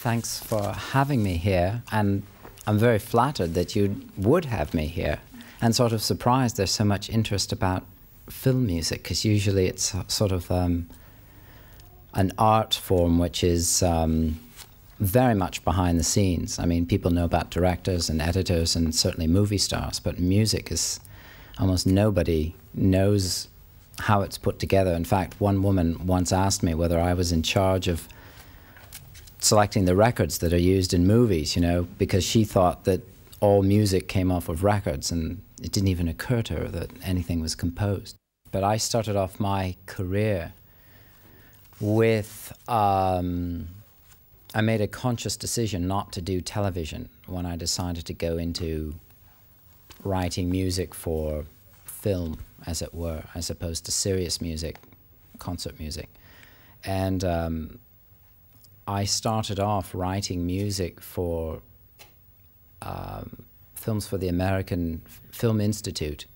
Thanks for having me here, and I'm very flattered that you would have me here, and sort of surprised there's so much interest about film music, because usually it's sort of an art form which is very much behind the scenes. I mean, people know about directors and editors and certainly movie stars, but music is almost nobody knows how it's put together. In fact, one woman once asked me whether I was in charge of selecting the records that are used in movies, you know, because she thought that all music came off of records, and it didn't even occur to her that anything was composed. But I started off my career with, I made a conscious decision not to do television when I decided to go into writing music for film, as it were, as opposed to serious music, concert music. And I started off writing music for films for the American Film Institute,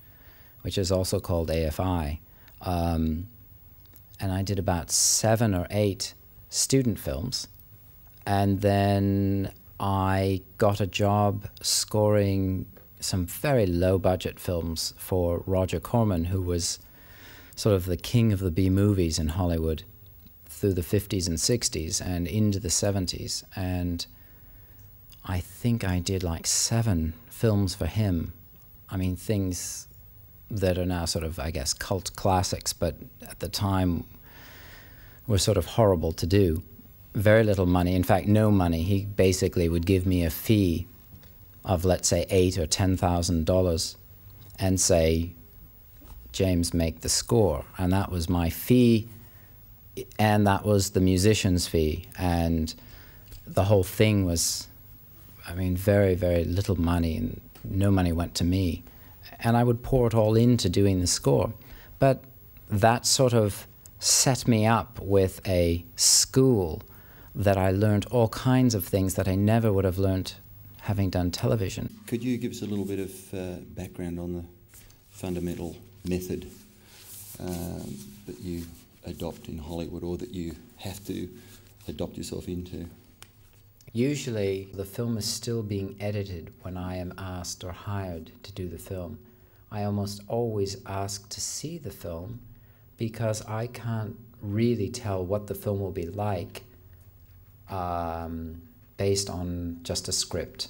which is also called AFI. And I did about 7 or 8 student films. And then I got a job scoring some very low-budget films for Roger Corman, who was sort of the king of the B-movies in Hollywood through the 50s and 60s and into the 70s. And I think I did like 7 films for him. I mean, things that are now sort of, I guess, cult classics, but at the time were sort of horrible to do. Very little money, in fact, no money. He basically would give me a fee of, let's say, $8,000 or $10,000 and say, James, make the score. And that was my fee, and that was the musician's fee. And the whole thing was, I mean, very, very little money, and no money went to me. And I would pour it all into doing the score. But that sort of set me up with a school that I learned all kinds of things that I never would have learned having done television. Could you give us a little bit of background on the fundamental method that you adopt in Hollywood, or that you have to adopt yourself into? Usually the film is still being edited when I am asked or hired to do the film. I almost always ask to see the film because I can't really tell what the film will be like based on just a script.